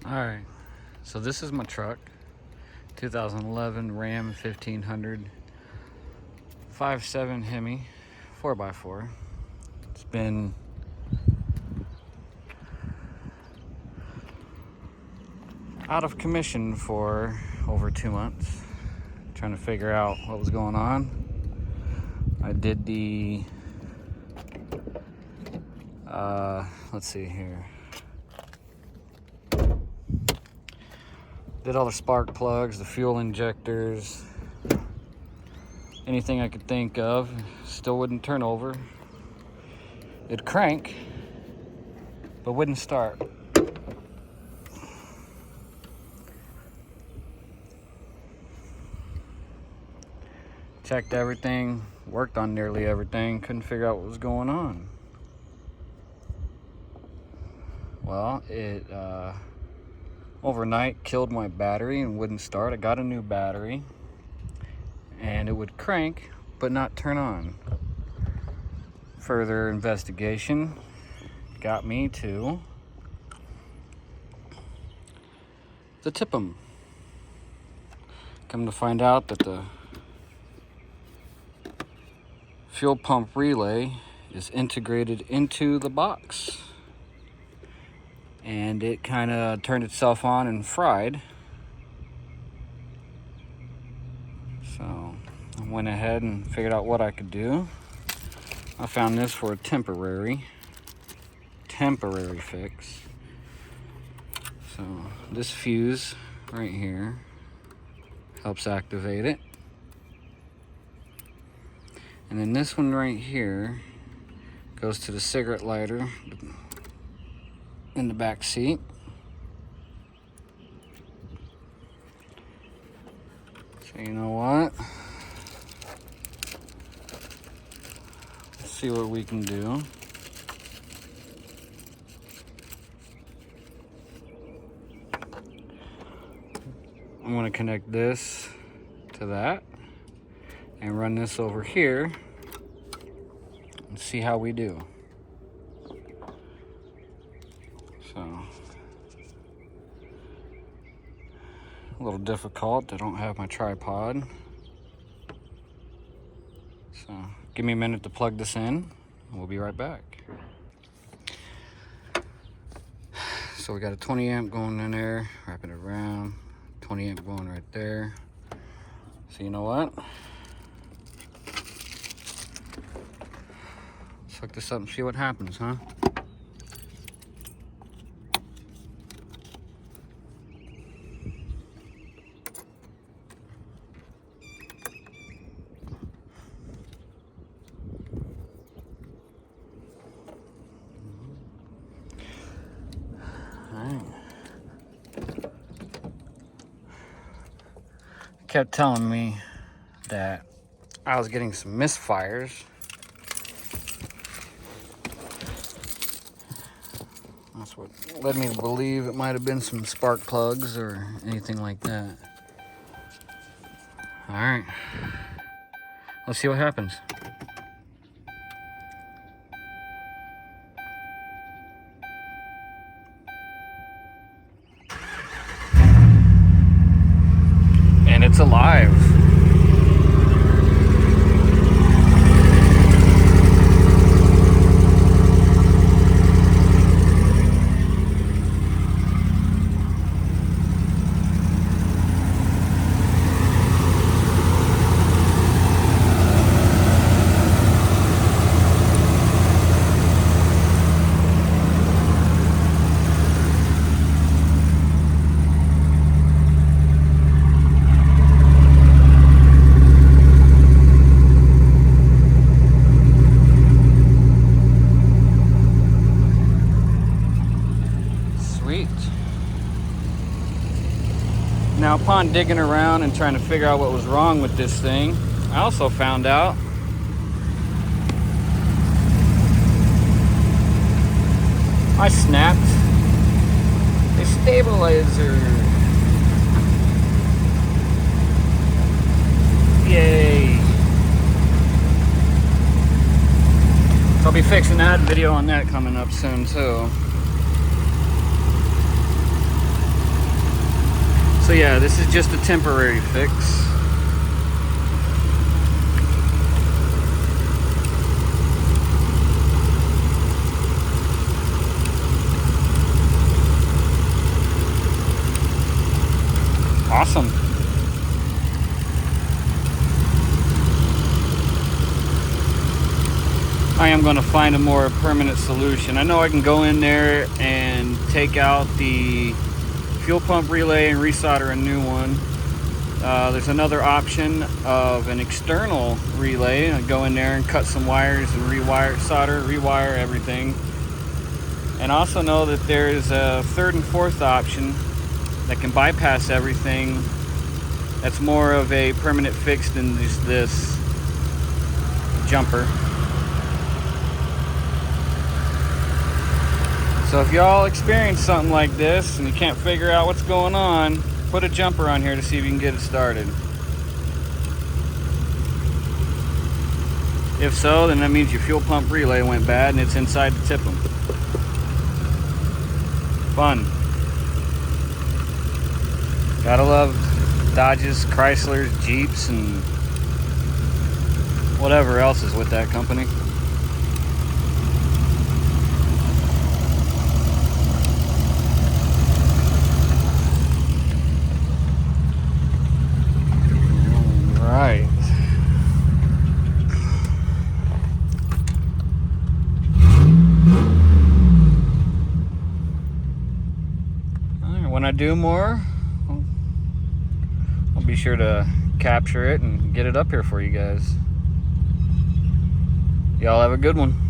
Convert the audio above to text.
Alright, so this is my truck, 2011 Ram 1500 5.7 Hemi 4x4. It's been out of commission for over 2 months, trying to figure out what was going on. I did the let's see here, did all the spark plugs, the fuel injectors, anything I could think of. Still wouldn't turn over. It'd crank but wouldn't start. Checked everything, worked on nearly everything, couldn't figure out what was going on. Well, it overnight killed my battery and wouldn't start. I got a new battery and it would crank but not turn on. Further investigation got me to the TIPM. Come to find out that the fuel pump relay is integrated into the box, and it kind of turned itself on and fried. So I went ahead and figured out what I could do. I found this for a temporary fix. So this fuse right here helps activate it. And then this one right here goes to the cigarette lighter in the back seat. So you know what? Let's see what we can do. I'm going to connect this to that and run this over here and see how we do. So, a little difficult. I don't have my tripod. So, give me a minute to plug this in, and we'll be right back. So we got a 20 amp going in there, wrapping it around, 20 amp going right there. So you know what? Let's hook this up and see what happens, huh? Kept telling me that I was getting some misfires. That's what led me to believe it might have been some spark plugs or anything like that. All right, let's see what happens. And it's alive. Now, upon digging around and trying to figure out what was wrong with this thing, I also found out I snapped a stabilizer. Yay. So I'll be fixing that, video on that coming up soon too. yeah, this is just a temporary fix. Awesome. I am going to find a more permanent solution. I know I can go in there and take out the fuel pump relay and resolder a new one. There's another option of an external relay. I go in there and cut some wires and rewire everything. And also know that there is a third and fourth option that can bypass everything. That's more of a permanent fix than just this jumper. So if y'all experience something like this and you can't figure out what's going on, put a jumper on here to see if you can get it started. If so, then that means your fuel pump relay went bad and it's inside the tip 'em. Fun. Gotta love Dodges, Chryslers, Jeeps, and whatever else is with that company. Right. When I do more, I'll be sure to capture it and get it up here for you guys. Y'all have a good one.